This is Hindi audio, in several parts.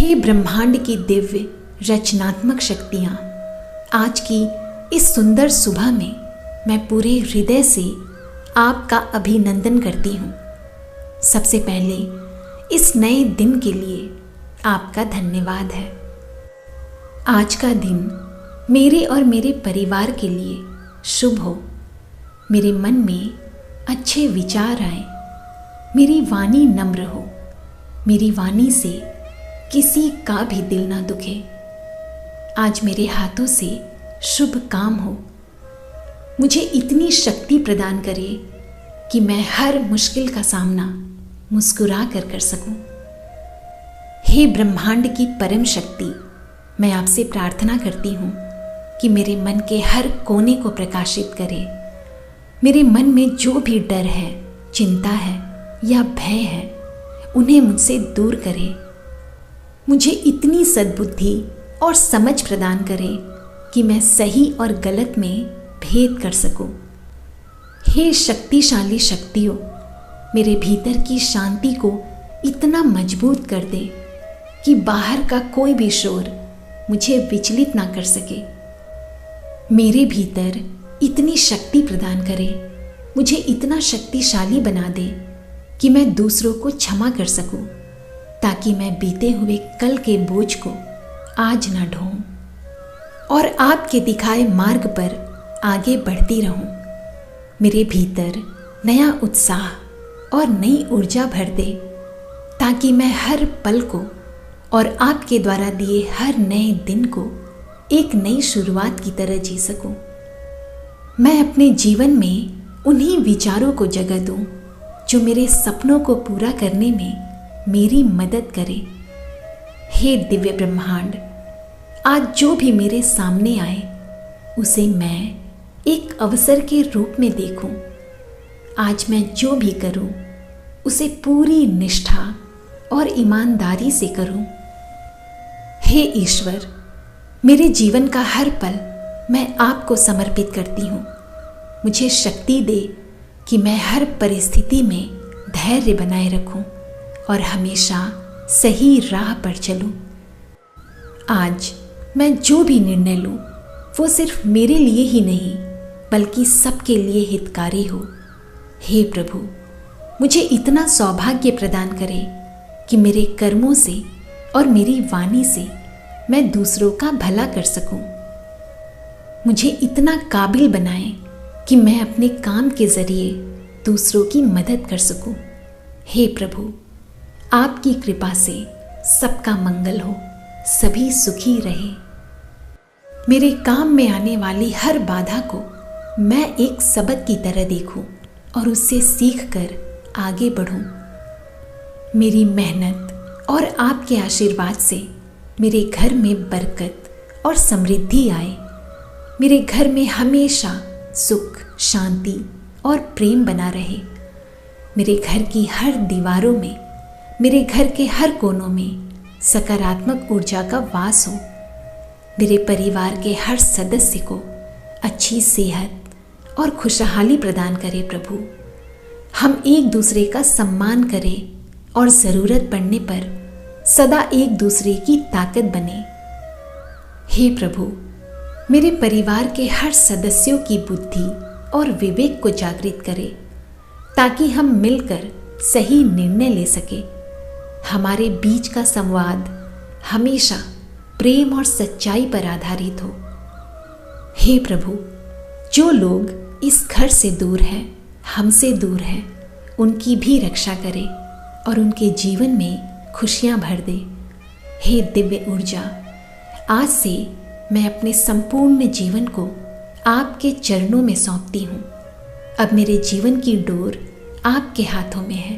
हे ब्रह्मांड की दिव्य रचनात्मक शक्तियाँ, आज की इस सुंदर सुबह में मैं पूरे हृदय से आपका अभिनंदन करती हूँ। सबसे पहले इस नए दिन के लिए आपका धन्यवाद है। आज का दिन मेरे और मेरे परिवार के लिए शुभ हो। मेरे मन में अच्छे विचार आए, मेरी वाणी नम्र हो, मेरी वाणी से किसी का भी दिल ना दुखे। आज मेरे हाथों से शुभ काम हो। मुझे इतनी शक्ति प्रदान करे कि मैं हर मुश्किल का सामना मुस्कुरा कर सकूं। हे ब्रह्मांड की परम शक्ति, मैं आपसे प्रार्थना करती हूँ कि मेरे मन के हर कोने को प्रकाशित करे। मेरे मन में जो भी डर है, चिंता है या भय है, उन्हें मुझसे दूर करे। मुझे इतनी सद्बुद्धि और समझ प्रदान करे कि मैं सही और गलत में भेद कर सकूं। हे शक्तिशाली शक्तियों, मेरे भीतर की शांति को इतना मजबूत कर दे कि बाहर का कोई भी शोर मुझे विचलित ना कर सके। मेरे भीतर इतनी शक्ति प्रदान करे, मुझे इतना शक्तिशाली बना दे कि मैं दूसरों को क्षमा कर सकूं, ताकि मैं बीते हुए कल के बोझ को आज न ढोऊं और आपके दिखाए मार्ग पर आगे बढ़ती रहूं। मेरे भीतर नया उत्साह और नई ऊर्जा भर दे, ताकि मैं हर पल को और आपके द्वारा दिए हर नए दिन को एक नई शुरुआत की तरह जी सकूं। मैं अपने जीवन में उन्हीं विचारों को जगह दूं जो मेरे सपनों को पूरा करने में मेरी मदद करे। हे दिव्य ब्रह्मांड, आज जो भी मेरे सामने आए उसे मैं एक अवसर के रूप में देखूं। आज मैं जो भी करूं उसे पूरी निष्ठा और ईमानदारी से करूं। हे ईश्वर, मेरे जीवन का हर पल मैं आपको समर्पित करती हूँ। मुझे शक्ति दे कि मैं हर परिस्थिति में धैर्य बनाए रखूं और हमेशा सही राह पर चलूं। आज मैं जो भी निर्णय लूं वो सिर्फ मेरे लिए ही नहीं बल्कि सबके लिए हितकारी हो। हे प्रभु, मुझे इतना सौभाग्य प्रदान करे कि मेरे कर्मों से और मेरी वाणी से मैं दूसरों का भला कर सकूं। मुझे इतना काबिल बनाए कि मैं अपने काम के जरिए दूसरों की मदद कर सकूं। हे प्रभु, आपकी कृपा से सबका मंगल हो, सभी सुखी रहे। मेरे काम में आने वाली हर बाधा को मैं एक सबक की तरह देखूं और उससे सीख कर आगे बढ़ूं। मेरी मेहनत और आपके आशीर्वाद से मेरे घर में बरकत और समृद्धि आए। मेरे घर में हमेशा सुख, शांति और प्रेम बना रहे। मेरे घर की हर दीवारों में, मेरे घर के हर कोनों में सकारात्मक ऊर्जा का वास हो। मेरे परिवार के हर सदस्य को अच्छी सेहत और खुशहाली प्रदान करे प्रभु। हम एक दूसरे का सम्मान करें और ज़रूरत पड़ने पर सदा एक दूसरे की ताकत बने। हे प्रभु, मेरे परिवार के हर सदस्यों की बुद्धि और विवेक को जागृत करे, ताकि हम मिलकर सही निर्णय ले सके। हमारे बीच का संवाद हमेशा प्रेम और सच्चाई पर आधारित हो। हे प्रभु, जो लोग इस घर से दूर हैं, हमसे दूर हैं, उनकी भी रक्षा करे और उनके जीवन में खुशियां भर दे। हे दिव्य ऊर्जा, आज से मैं अपने संपूर्ण जीवन को आपके चरणों में सौंपती हूँ। अब मेरे जीवन की डोर आपके हाथों में है,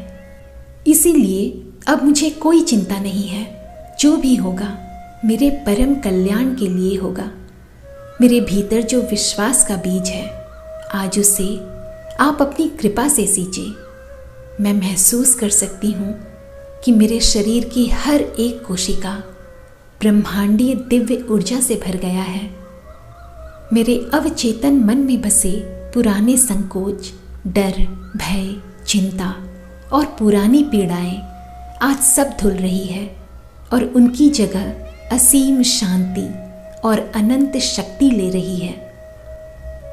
इसीलिए अब मुझे कोई चिंता नहीं है। जो भी होगा मेरे परम कल्याण के लिए होगा। मेरे भीतर जो विश्वास का बीज है, आज उसे आप अपनी कृपा से सींचे। मैं महसूस कर सकती हूँ कि मेरे शरीर की हर एक कोशिका ब्रह्मांडीय दिव्य ऊर्जा से भर गया है। मेरे अवचेतन मन में बसे पुराने संकोच, डर, भय, चिंता और पुरानी पीड़ाएं आज सब धुल रही है और उनकी जगह असीम शांति और अनंत शक्ति ले रही है।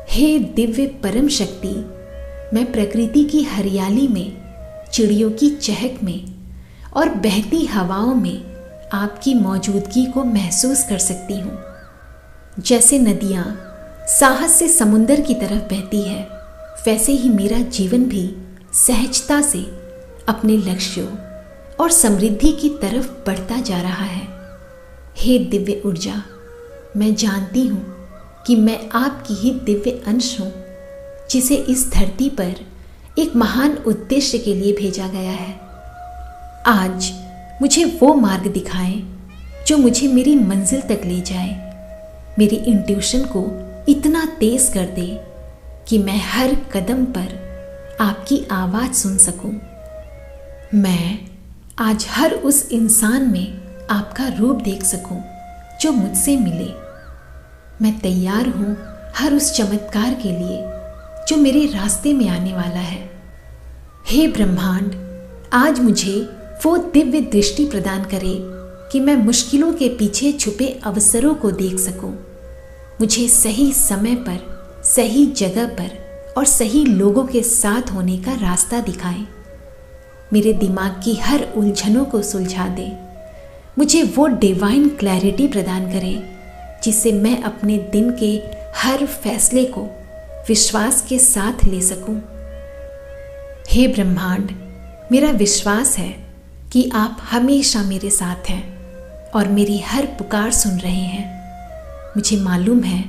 हे दिव्य परम शक्ति, मैं प्रकृति की हरियाली में, चिड़ियों की चहक में और बहती हवाओं में आपकी मौजूदगी को महसूस कर सकती हूँ। जैसे नदियाँ साहस से समुंदर की तरफ बहती है, वैसे ही मेरा जीवन भी सहजता से अपने लक्ष्यों और समृद्धि की तरफ बढ़ता जा रहा है। हे दिव्य ऊर्जा, मैं जानती हूँ कि मैं आपकी ही दिव्य अंश हूँ, जिसे इस धरती पर एक महान उद्देश्य के लिए भेजा गया है। आज मुझे वो मार्ग दिखाएं जो मुझे मेरी मंजिल तक ले जाए, मेरी इंट्यूशन को इतना तेज कर दे कि मैं हर कदम पर आपकी आवाज़ सुन सकूं। मैं आज हर उस इंसान में आपका रूप देख सकूं जो मुझसे मिले। मैं तैयार हूं हर उस चमत्कार के लिए जो मेरे रास्ते में आने वाला है। हे ब्रह्मांड, आज मुझे वो दिव्य दृष्टि प्रदान करे कि मैं मुश्किलों के पीछे छुपे अवसरों को देख सकूं। मुझे सही समय पर, सही जगह पर और सही लोगों के साथ होने का रास्ता दिखाएं। मेरे दिमाग की हर उलझनों को सुलझा दे। मुझे वो डिवाइन क्लैरिटी प्रदान करे जिससे मैं अपने दिन के हर फैसले को विश्वास के साथ ले सकूं। हे ब्रह्मांड, मेरा विश्वास है कि आप हमेशा मेरे साथ हैं और मेरी हर पुकार सुन रहे हैं। मुझे मालूम है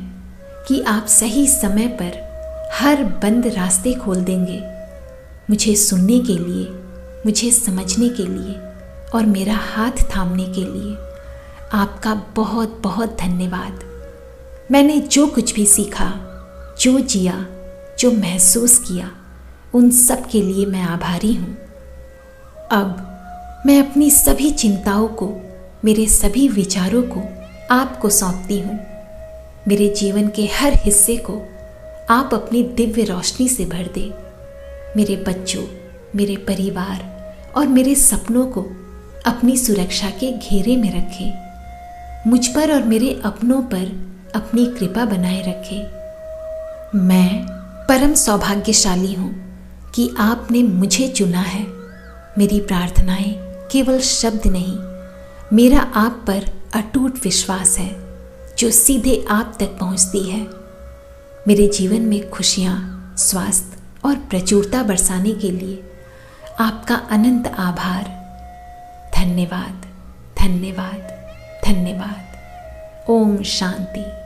कि आप सही समय पर हर बंद रास्ते खोल देंगे, मुझे सुनने के लिए, मुझे समझने के लिए और मेरा हाथ थामने के लिए। आपका बहुत बहुत धन्यवाद। मैंने जो कुछ भी सीखा, जो जिया, जो महसूस किया, उन सब के लिए मैं आभारी हूँ। अब मैं अपनी सभी चिंताओं को, मेरे सभी विचारों को आपको सौंपती हूँ। मेरे जीवन के हर हिस्से को आप अपनी दिव्य रोशनी से भर दे। मेरे बच्चों, मेरे परिवार और मेरे सपनों को अपनी सुरक्षा के घेरे में रखें। मुझ पर और मेरे अपनों पर अपनी कृपा बनाए रखें। मैं परम सौभाग्यशाली हूँ कि आपने मुझे चुना है। मेरी प्रार्थनाएं केवल शब्द नहीं, मेरा आप पर अटूट विश्वास है जो सीधे आप तक पहुँचती है। मेरे जीवन में खुशियाँ, स्वास्थ्य और प्रचुरता बरसाने के लिए आपका अनंत आभार। धन्यवाद, धन्यवाद, धन्यवाद। ओम शांति।